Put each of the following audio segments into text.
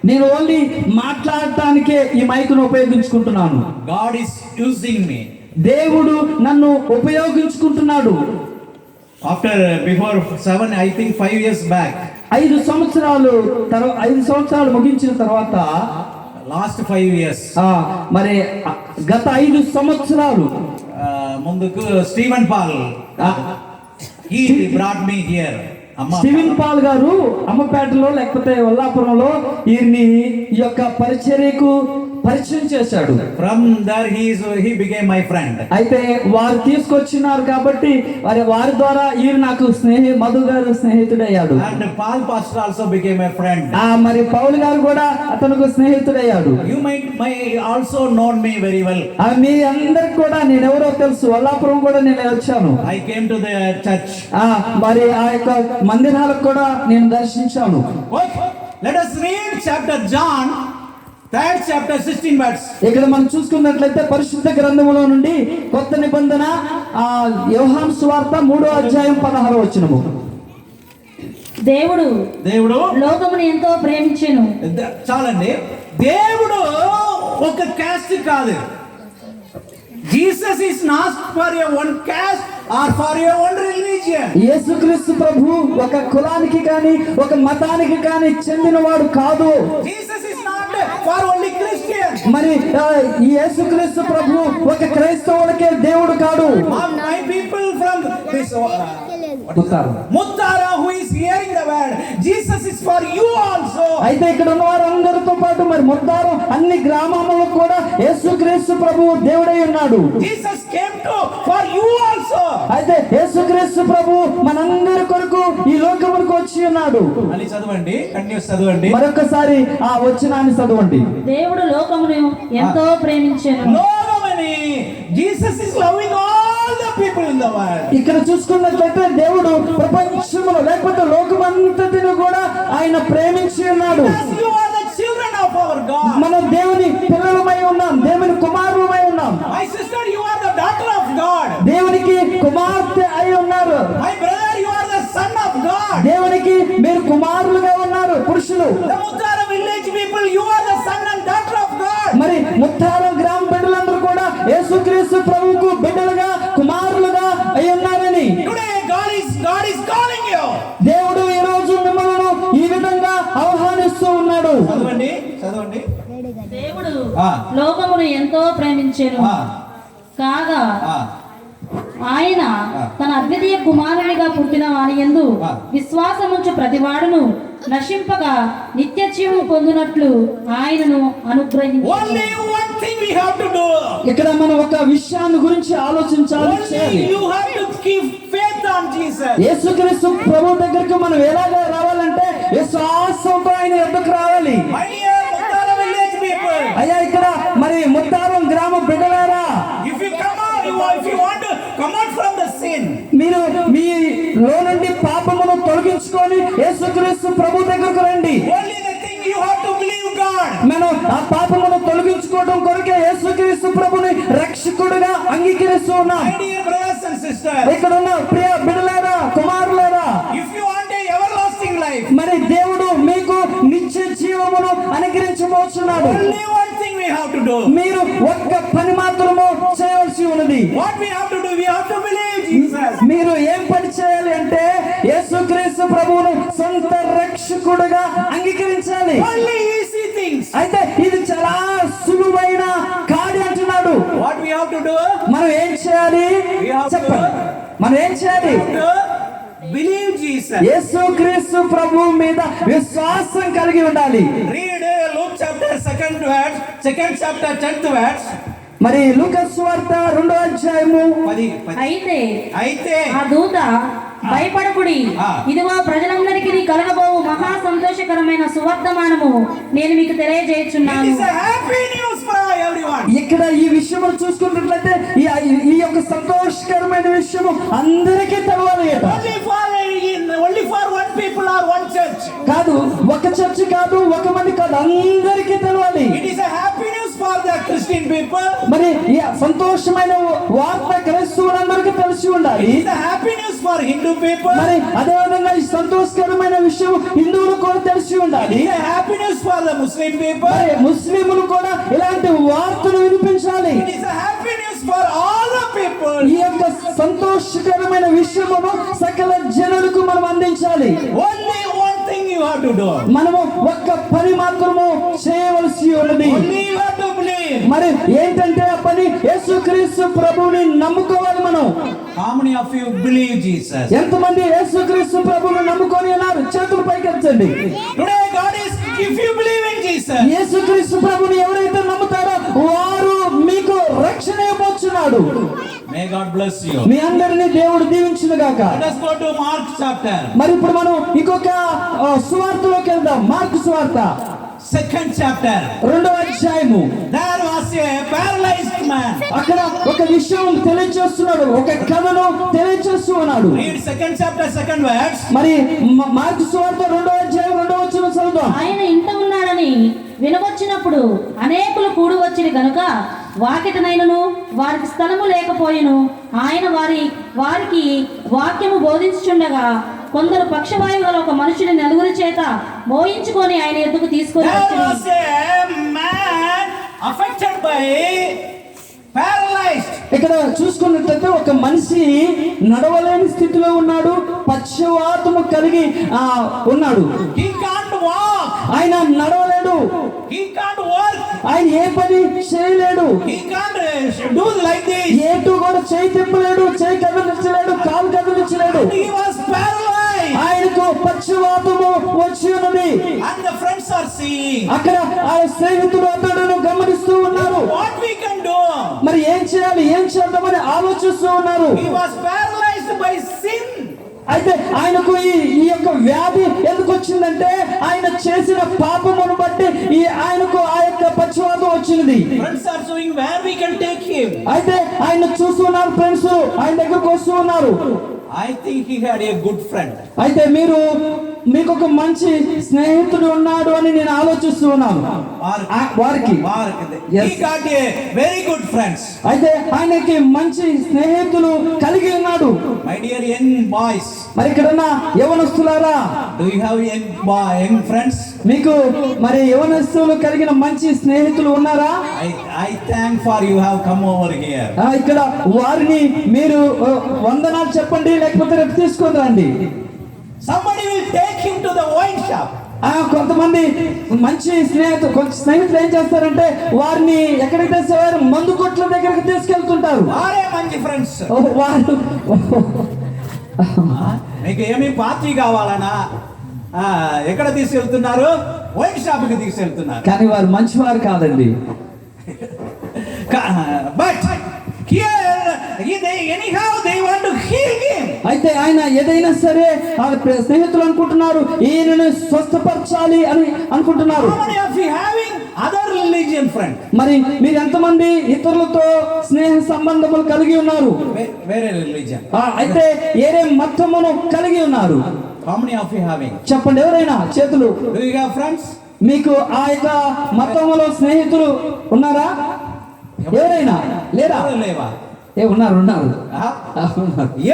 నేను ఓన్లీ మాట్లాడటానికే ఈ మైక్ను ఉపయోగించుకుంటున్నాను. God is using me. దేవుడు నన్ను ఉపయోగించుకుంటున్నాడు. Before 7, I think 5 years back. 5 సంవత్సరాలు ముగించిన తర్వాత Last 5 years. మరి గత 5 సంవత్సరాలు ముందుకు Steven Paul he brought me here. Steven Paul గారు అమ్మపేటలో లేకపోతే వల్లాపురంలో ఈ యొక్క పరిచర్యకు పరిచయం చేశాడు. From there he became my friend. అయితే వారు తీసుకొచ్చినారు కాబట్టి వారి ద్వారా నాకు మధు గారు స్నేహితుడయ్యాడు. And Paul pastor also became a friend. మరి పౌలు గారు కూడా అతనికి స్నేహితుడయ్యాడు. You might also known me very well. మీ అందరికి కూడా నేను ఎవరో తెలుసు. వల్లాపురం కూడా నేను వచ్చాను. I came to the church. మరి ఆ యొక్క మందిరాలకు కూడా నేను దర్శించాను. Let us read chapter John 3rd chapter 16 verse. ఇక్కడ మనం చూసుకున్నట్లయితే పరిశుద్ధ గ్రంథములో నుండి కొత్త నిబంధన యోహాను సువార్త 3వ అధ్యాయం 16వ వచనము. దేవుడు లోకమును ఎంతో ప్రేమించెను. చాలండి. దేవుడు ఒక కాస్ట్ కాదు. Jesus is not for a one caste or for a one religion. యేసుక్రీస్తు ప్రభు ఒక కులానికి కానీ ఒక మతానికి కానీ చెందినవాడు కాదు. Jesus is not for only Christian. మరి యేసుక్రీస్తు ప్రభు ఒక క్రైస్తవులకే దేవుడు కాదు. మై పీపుల్ ఫ్రమ్ దిస్ ముత్తారా who is hearing the word, Jesus is for you also. అయితే ఇక్కడ ఉన్న వారందరితో పాటు మరి ముత్తారం అన్ని గ్రామాలలో కూడా యేసుక్రీస్తు ప్రభువు దేవుడై ఉన్నాడు. Jesus came to for you also. అయితే యేసుక్రీస్తు ప్రభువు మనందరి కొరకు ఈ లోకమునకు వచ్చి ఉన్నాడు అని చదవండి. కంటిన్యూస్ చదవండి. మరొకసారి ఆ వచనాన్ని చదవండి. దేవుడు లోకమును ఎంతో ప్రేమించెను. లోకముని Jesus is loving all the people in the world. ఇక్కడ చూసుకున్నట్లయితే దేవుడు ప్రపంచంలో లేకపోతే లోకమంతటిని కూడా ఆయన ప్రేమించి ఉన్నాడు. You are the children of our God. మనం దేవుని పిల్లలమై ఉన్నాం, దేవుని కుమారులమై ఉన్నాం. My sister, you are the daughter of God. దేవునికి కుమార్తె అయి ఉన్నారు. My brother, you are the son of God. దేవునికి మీరు కుమారులుగా ఉన్నారు పురుషులు. The Muttara village people, you are the son and daughter of God. మరి ముత్తారం గ్రామ బిడ్డలందరూ కూడా యేసుక్రీస్తు ప్రభువుకు బిడ్డలుగా కుమారులుగా అయి ఉన్నారని. Today God is calling you. దేవుడు ఈ రోజు మిమ్మల్ని ఈ విధంగా ఆహ్వానిస్తూ ఉన్నాడు. చదవండి. దేవుడు లోకమును ఎంతో ప్రేమించెను కాగా ఆయన తన అద్వితీయ కుమారునిగా పుట్టిన వాని యందు విశ్వాసముంచు ప్రతివాడును నశింపగా నిత్య జీవం పొందునట్లు ఆయనను అనుగ్రహించాడు. Only one thing we have to do. ఇక్కడ మనం ఒక విషయాన్ని గురించి ఆలోచించాలి. You have to keep faith on Jesus. యేసుక్రీస్తు ప్రభు దగ్గరికి మనం ఎలాగా రావాలంటే విశ్వాసంతో ఆయన ఎదుకు రావాలి. My dear Muttara village people. అయ్యా ఇక్కడ మరి ముత్తారం గ్రామ బిడ్డలారా, if you want to come out from the sin, మీరు మీలో నుండి పాపమును తొలగించుకొని యేసుక్రీస్తు ప్రభు దగ్గరకు రండి. only the thing you have to believe God. మనం ఆ పాపమును తొలగించుకోవడం కొరకే యేసుక్రీస్తు ప్రభుని రక్షకుడిగా అంగీకరిస్తూ ఉన్నాం. My dear brothers and sisters, ఇక్కడ ఉన్న ప్రియ బిడ్డలారా, కుమారులారా, if you want a everlasting life, మరి దేవుడు మీకు నిత్య జీవమును అనుగ్రహించబోతున్నాడు. only one thing we have to do. మీరు ఒక్క పని మాత్రము చేయవలసి ఉన్నది. What we have to do, we have to believe Jesus. మీరు ఏం పని చేయాలి అంటే యేసుక్రీస్తు ప్రభువును సొంత రక్షకుడిగా అంగీకరించాలి. Only easy things. అయితే ఇది చాలా సులువైన కార్యం అంటున్నాడు. What we have to do? మనం ఏం చేయాలి చెప్పండి. మనం ఏం చేయాలి? Believe Jesus. యేసుక్రీస్తు ప్రభువు మీద విశ్వాసం కలిగి ఉండాలి. Read Luke chapter 2nd chapter 10th verse. మరి లూకా సువార్త 2వ అధ్యాయము 10. అయితే ఆ దూత భయపడకుడి, ఇదిగో ప్రజలందరికీ కలగబోవు మహా సంతోషకరమైన సువర్తమానము నేను మీకు తెలియజేయుచున్నాను. It is a happy news for everyone. ఇక్కడ ఈ విషయం చూసుకున్నట్లయితే ఈ యొక్క సంతోషకరమైన విషయం అందరికీ తెలవాలి. Only for one people or one church. కాదు, ఒక చర్చ్ కాదు, ఒక మంది కాదు, అందరికీ తెలవాలి. It is a happy news for the Christian people. మరి ఈ సంతోషమైన వార్త క్రైస్తవులందరికీ తెలిసి ఉండాలి. It is a happy news for Hindu people. మరి అదే విధంగా ఈ సంతోషకరమైన సంతోషకరమైన విషయం హిందువులు కూడా తెలిసి ఉండాలి. It is a happiness for the Muslim people. మరి ముస్లింలు కూడా ఇలాంటి వార్తలు వినిపించాలి. It is a happiness for all the people. ఈ యొక్క సంతోషకరమైన విషయమును సకల జనులకు మనం అందించాలి. Only one thing you have to do. మనము ఒక్క పని మాత్రము చేయవలసి ఉన్నది. Only you have to believe. మరి ఏంటంటే ఆ పని యేసుక్రీస్తు ప్రభువుని నమ్ముకోవాలి. మనం How many of you believe Jesus? ఎంతమంది యేసుక్రీస్తు ప్రభువుని నమ్ముకొని ఉన్నారు? చేతులు పైకెత్తండి. Today God is, if you believe in Jesus, యేసుక్రీస్తు ప్రభువుని ఎవరైతే నమ్ముతారో వారు మీకు రక్షణ ఇవ్వబోతున్నాడు. may God bless you. మీ అందరినీ దేవుడు దీవించును గాక. Let us go to Mark chapter. మరి ఇప్పుడు మనం ఇంకొక సువార్తలోకి వెళ్దాం. మార్కు సువార్త 2nd chapter. 2వ అధ్యాయము. There was a paralyzed man. అక్కడ ఒక విషయం తెలియజేస్తున్నాడు, ఒక కథను తెలియజేస్తూ ఉన్నాడు. Read 2nd chapter 2nd verse. మరి మార్కు సువార్త 2వ అధ్యాయం 2వ వచనం చదువుదాం. ఆయన ఇంట ఉన్నాడని వినవచ్చినప్పుడు అనేకులు కూడి వచ్చిన గనుక వాకిటనైనను వారికి స్థలము లేకపోయెను. ఆయన వారికి వాక్యము బోధించుచుండగా కొందరు పక్షవాయువు గల ఒక మనుషుని నలుగురి చేత మోయించుకొని ఆయన ఎద్దుకు తీసుకొని There వచ్చిరి. was a man affected by paralyzed. ఇక్కడ చూసుకున్నట్లయితే ఒక మనిషి నడవలేని స్థితిలో ఉన్నాడు, పక్షవాతము కలిగి ఉన్నాడు. He can't walk. ఆయన నడవలేడు, He can't work. ఆయన ఏ పని చేయలేడు, He can't do like this. ఏటు కూడా చేయి తిప్పలేడు, చేయి కదిలించలేడు, కాలు కదిలించలేడు. He was paralyzed. ఆయనకు పక్షవాతము వచ్చి ఉన్నది. And the friends are seeing. అక్కడ ఆ స్నేహితుడు అతడును గమనిస్తూ ఉన్నారు. What we can do? మరి ఏం చేయాలి, ఏం చేద్దామని ఆలోచిస్తూ ఉన్నారు. He was paralyzed by sin. అయితే ఆయనకు ఈ యొక్క వ్యాధి ఎందుకు వచ్చిందంటే ఆయన చేసిన పాపమును బట్టి ఆయనకు ఆ యొక్క పక్షవాతం వచ్చినది. Friends are showing where we can take him. అయితే ఆయన చూస్తున్నారు, ఫ్రెండ్స్ ఆయన దగ్గరకు వస్తూ ఉన్నారు. I think he had a good friend. అయితే మీకు ఒక మంచి స్నేహితుడు ఉన్నాడు అని నేను ఆలోచిస్తూ ఉన్నాను. వారికి He got a very good friends. అయితే ఆయనకి మంచి స్నేహితులు కలిగి ఉన్నాడు. My dear young boys, మరి ఇక్కడ ఉన్న యవనస్తులారా, do you have young friends? మీకు మరి యవనస్తులు కలిగిన మంచి స్నేహితులు ఉన్నారా? I thank for you have come over here. ఇక్కడ వారిని మీరు వందనాలు చెప్పండి, లేకపోతే రేపు తీసుకొని రండి. Somebody will take him to the wine shop. కొంతమంది మంచి స్నేహితులు ఏం చేస్తారంటే వారిని ఎక్కడికి తెచ్చేవారు, మందు కొట్ల దగ్గరికి తీసుకెళ్తుంటారు. వారే మంచి ఫ్రెండ్స్. వారు మీకు ఏమి పార్టీ కావాలనా ఎక్కడ తీసుకెళ్తున్నారు? వైన్ షాప్ కి తీసుకెళ్తున్నారు. కానీ వారు మంచివారు కాదండి. But anyhow they want to heal him. అయితే ఆయన ఏదైనా సరే స్నేహితులు అనుకుంటున్నారు ఈయనను స్వస్థపరచాలి అని అనుకుంటున్నారు. How many of you having other religion friend? మరి మీరు ఎంతమంది ఇతరులతో స్నేహ సంబంధములు కలిగి ఉన్నారు? వేరే రిలీజియన్. అయితే ఏరే మతమును కలిగి ఉన్నారు. How many of you having? చెప్పండి, ఎవరైనా చేతులు. Do you have friends? మీకు ఆ యొక్క మతములో స్నేహితులు ఉన్నారా? ఎవరైనా లేరా? లేవా? ఉన్నారు.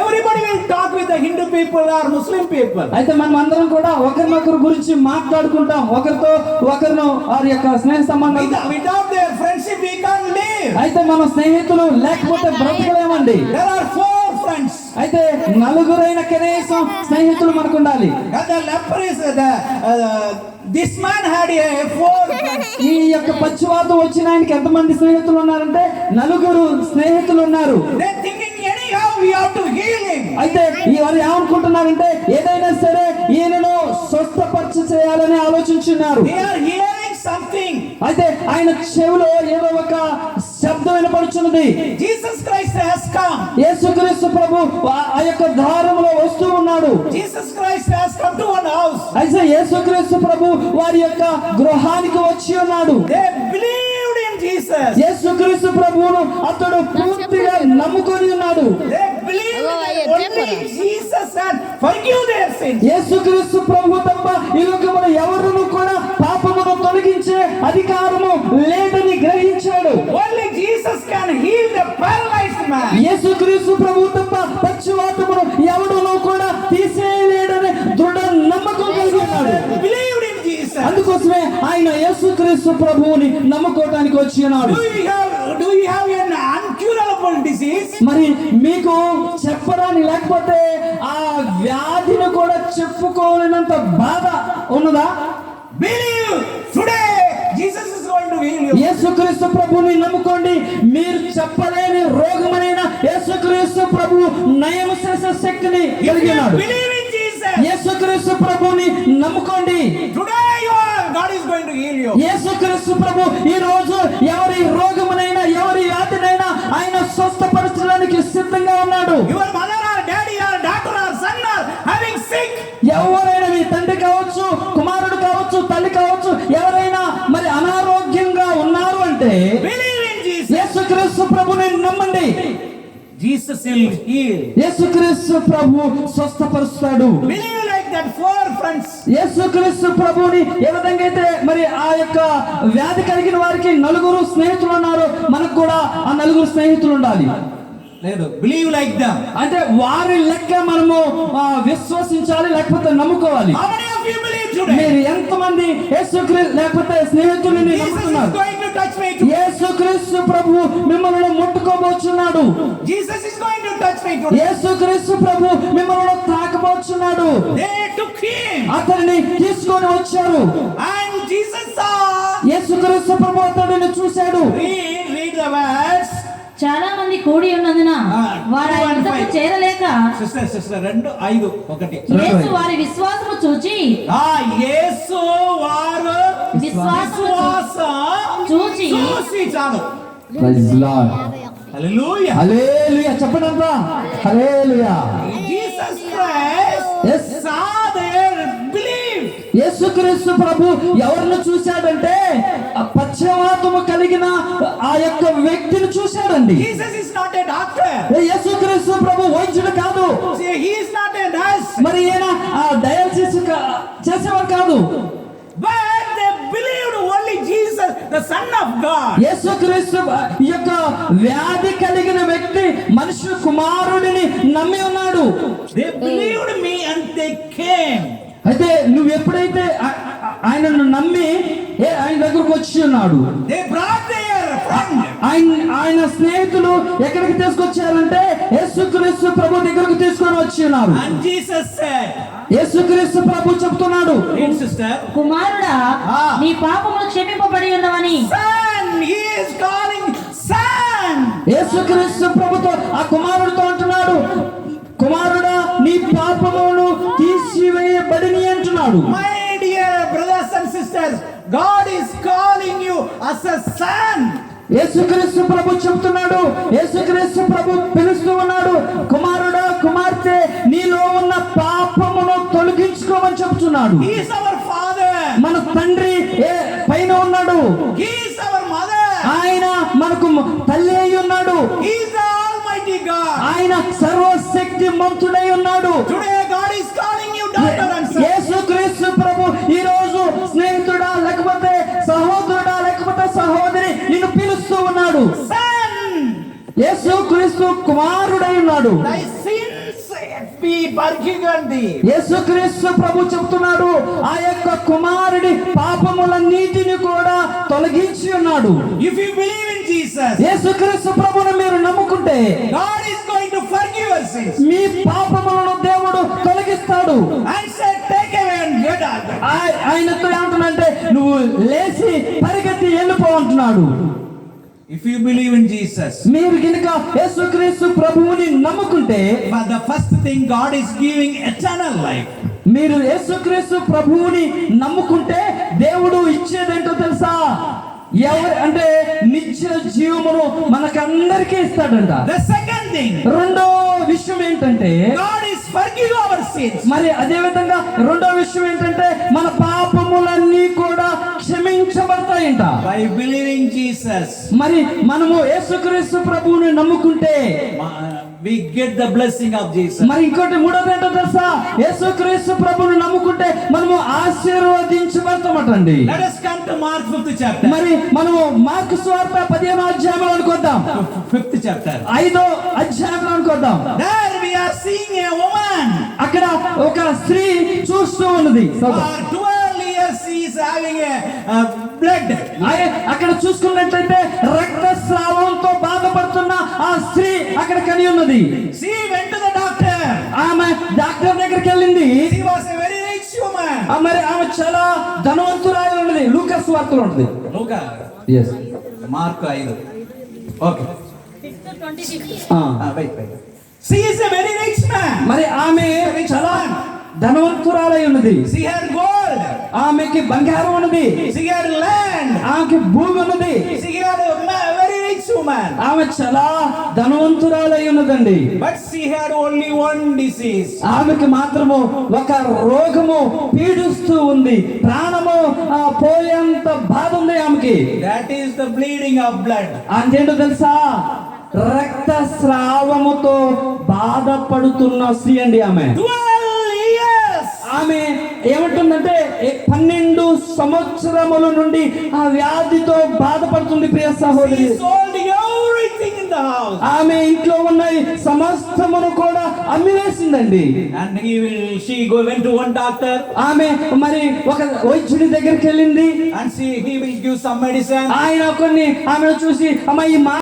Everybody will talk with the Hindu people or Muslim people. అయితే మనం అందరం కూడా ఒకరినొకరు గురించి మాట్లాడుకుంటాం, ఒకరితో ఒకరిను వారి యొక్క స్నేహ సంబంధం. Without their friendship we can't live. అయితే మన స్నేహితులు లేకపోతే బ్రతకలేమండి. There are 4 friends. అయితే నలుగురైన కనీసం స్నేహితులు మనకు ఉండాలి. The leper is this man had a 4 friends. ఈ యొక్క పక్షవాతం వచ్చిన ఆయనకి ఎంతమంది స్నేహితులు ఉన్నారంటే నలుగురు స్నేహితులు ఉన్నారు. They thinking anyhow we have to heal him. అయితే వారు ఏమనుకుంటున్నారంటే ఏదైనా సరే ఈయనను స్వస్థపరచ చేయాలని ఆలోచించున్నారు. They are hearing something. అయితే ఆయన చెవిలో ఏదో ఒక శబ్దం వినపడుచున్నది. Jesus Christ has come. యేసుక్రీస్తు ప్రభు ఆ యొక్క ద్వారములో వస్తూ ఉన్నాడు. Jesus Christ has come to one house. అయితే యేసుక్రీస్తు ప్రభు వారి యొక్క గృహానికి వచ్చి ఉన్నాడు. They believed in Jesus. యేసుక్రీస్తు ప్రభువును అతడు పూర్తిగా నమ్ముకొని ఉన్నాడు. They believed that only Jesus can forgive their sins. యేసుక్రీస్తు ప్రభు తప్ప ఈ లోకములో ఎవరును కూడా పాపమును తొలగించే అధికారము లేదని గ్రహించాడు. Only Jesus can heal the paralyzed man. యేసుక్రీస్తు ప్రభు తప్ప పక్షవాతమును ఎవడును కూడా తీసేయలేడని దృఢ నమ్మకం యేసుక్రీస్తు ప్రభువుని నమ్ముకోవటానికి వచ్చి ఉన్నాడు. Do you have an incurable disease? మరి మీకు చెప్పడానికి లేకపోతే ఆ వ్యాధిని కూడా చెప్పుకోలేనంత బాధ ఉన్నదా? Believe today Jesus is going to heal you. యేసుక్రీస్తు ప్రభువుని నమ్ముకోండి. మీరు చెప్పలేని రోగమైన యేసుక్రీస్తు ప్రభువు నయం చేసే శక్తిని కలిగి ఉన్నాడు. Believe in Jesus. యేసుక్రీస్తు ప్రభువుని నమ్ముకోండి. Today God is going to heal you. యేసుక్రీస్తు ప్రభు ఈ రోజు ఎవరి రోగమునైనా ఎవరి వ్యాధినైనా ఆయన స్వస్థపరచడానికి సిద్ధంగా ఉన్నాడు. Your mother or daddy or daughter or son are having sick. ఎవరైనా మీ తండ్రి కావచ్చు, కుమారుడు కావచ్చు, తల్లి కావచ్చు, ఎవరైనా మరి అనారోగ్యంగా ఉన్నారు అంటే Believe in Jesus. యేసుక్రీస్తు ప్రభుని నమ్మండి. Jesus will heal. యేసుక్రీస్తు ప్రభు స్వస్థపరుస్తాడు. Believe like that four friends. యేసుక్రీస్తు ప్రభుని ఏ విధంగా అయితే మరి ఆ యొక్క వ్యాధి కలిగిన వారికి నలుగురు స్నేహితులు ఉన్నారు, మనకు కూడా ఆ నలుగురు స్నేహితులు ఉండాలి. లేదు, believe like them. అంటే వారి లెక్క మనము విశ్వసించాలి, లేకపోతే నమ్ముకోవాలి. How many of you believe today? మీరు ఎంతమంది యేసుక్రీస్తు లేకపోతే స్నేహితుల్ని Jesus is నమ్ముతున్నారు? going to touch me today. యేసుక్రీస్తు ప్రభు మిమ్మల్ని ముట్టుకోబోచున్నాడు. Jesus is going to touch me today. యేసుక్రీస్తు ప్రభు మిమ్మల్ని తాకబోచున్నాడు. They took him. అతనిని తీసుకొని వచ్చారు. And Jesus saw. యేసుక్రీస్తు ప్రభు అతడిని చూశాడు. Read the verse. చాలా మంది కూడి ఉన్నందున వారు ఆ యుద్ధకు చేరలేక సిస్టర్ 2:5 యేసు వారి విశ్వాసము చూచి యేసు వారు విశ్వాసం చూసి చాలు. Praise lord. హల్లెలూయా. హల్లెలూయా. చెప్పండి అంతా hallelujah. Jesus Christ saw their belief. యేసుక్రీస్తు ప్రభు ఎవరిని చూశాడంటే పక్షవాతము కలిగిన ఆ యొక్క వ్యక్తిని చూశాడండి. Jesus is not a doctor. యేసుక్రీస్తు ప్రభు వైద్యుడు కాదు. He is not a nurse. మరి ఈయన డయాలసిస్ చేసేవాడు కాదు. But they believed only Jesus, the Son of God. యేసుక్రీస్తు ఈ యొక్క వ్యాధి కలిగిన వ్యక్తి మనుష్య కుమారుడిని నమ్మి ఉన్నాడు. They believed me and they came. అయితే నువ్వు ఎప్పుడైతే ఆయనను నమ్మి ఆయన దగ్గరకు వచ్చి ఉన్నాడు, They brought their friend. ఆయన స్నేహితులు ఎక్కడికి తీసుకొచ్చారంటే యేసుక్రీస్తు ప్రభు దగ్గరకు తీసుకొని వచ్చి ఉన్నారు. And Jesus said, యేసుక్రీస్తు ప్రభు చెప్తున్నాడు, sister, కుమారుడా నీ పాపములు క్షమింపబడి ఉన్నవని. son, he is calling son. యేసుక్రీస్తు ప్రభుతో ఆ కుమారుడితో అంటున్నాడు, కుమారుడా నీ పాపములు తీసివేయబడిని అంటున్నాడు. My dear brothers and sisters, God is calling you as a son. యేసుక్రీస్తు ప్రభు చెప్తున్నాడు, యేసుక్రీస్తు ప్రభు పిలుస్తూ ఉన్నాడు, కుమారుడా కుమార్తె నీలో ఉన్న పాపమును తొలగించుకోమని చెప్తున్నాడు. He is our father. మన తండ్రి పైన ఉన్నాడు. He is our mother. ఆయన మనకు తల్లి అయి ఉన్నాడు. He is the Almighty God. ఆయన సర్వశక్తి మంతుడై ఉన్నాడు. Today God is calling you daughter and son. యేసుక్రీస్తు ప్రభు ఈ రోజు స్నేహితుడా లేకపోతే సహోదరుడా లేకపోతే సహోదరి నిన్ను పిలుస్తూ ఉన్నాడు. Son, యేసుక్రీస్తు కుమారుడై ఉన్నాడు. thy sins be forgiven thee. యేసుక్రీస్తు ప్రభు చెప్తున్నాడు, ఆ యొక్క కుమారుడి పాపములన్నిటిని కూడా తొలగించి ఉన్నాడు. If you believe in Jesus, యేసుక్రీస్తు ప్రభువును మీరు నమ్ముకుంటే God is going to forgive your sins. మీ పాపములను దేవుడు తొలగిస్తాడు. And said, take away and get out. ఆయనతో ఏమంటున్నాడంటే నువ్వు లేచి పరిగెత్తి వెళ్ళిపో అంటున్నాడు. If you believe in Jesus, మీరు కనుక యేసుక్రీస్తు ప్రభువుని నమ్ముకుంటే but the first thing God is giving eternal life. మీరు యేసుక్రీస్తు ప్రభువుని నమ్ముకుంటే దేవుడు ఇచ్చేదేంటో తెలుసా? ఎవరు అంటే నిత్య జీవమును మనకందరికీ ఇస్తాడంట. The second thing, రెండో విషయం ఏంటంటే God is forgive our sins. మరి అదే విధంగా రెండో విషయం ఏంటంటే మన పాపములన్నీ కూడా క్షమించబడతాయంట. By believing Jesus, మరి మనము యేసుక్రీస్తు ప్రభువుని నమ్ముకుంటే we get the blessing of Jesus. మరి ఇంకోటి మూడోది ఏంటో తెలుసా? యేసుక్రీస్తు ప్రభువుని నమ్ముకుంటే మనము ఆశీర్వదించబడతామటండి. Let us come to Mark 5th chapter. మరి మనము మార్కు సువార్త 15వ అధ్యాయంలో అనుకుందాం. 5th chapter. 5వ అధ్యాయంలో అనుకుందాం. There we are seeing a woman. అక్కడ ఒక స్త్రీ చూస్తూ ఉన్నది. For 12 years she is having a blood. అక్కడ చూసుకున్నట్లయితే రక్తస్రావంతో బాధపడుతున్న ఆ స్త్రీ అక్కడ కని ఉన్నది. She went to the doctor. ఆమె డాక్టర్ దగ్గరికి వెళ్ళింది. She was a very rich woman. మరి ఆమె చాలా ధనవంతురాలు ఉన్నది. లూకాసు వార్తలో ఉంటుంది. Luka. Yes. Mark 5. Okay. 6:26. Wait. She is a very rich man. మరి ఆమె చాలా ధనవంతురాలై ఉన్నది. She had gold. ఆమెకి బంగారం ఉన్నది. She had land. ఆమెకి భూమి ఉన్నది. She had a very rich woman. ఆమె చాలా ధనవంతురాలై ఉన్నదండి. But she had only one disease. ఆమెకి మాత్రము ఒక రోగము పీడిస్తూ ఉంది. ప్రాణము పోయేంత బాధ ఉంది ఆమెకి. That is the bleeding of blood. అంతేంటో తెలుసా? రక్తస్రావముతో బాధపడుతున్న స్త్రీ అండి ఆమె. 12 years. ఆమె ఏమంటుందంటే 12 సంవత్సరముల నుండి ఆ వ్యాధితో బాధపడుతుంది. ప్రియ సహోదరి, She sold everything in the house. ఆమె ఇంట్లో ఉన్న సమస్తమును కూడా అమ్మివేసిందండి. And she went to one doctor. ఆమె మరి ఒక వైద్యుడి దగ్గరికి వెళ్ళింది. And he will give some medicine. ఆయన కొన్ని ఆమెను చూసి అమ్మ ఈ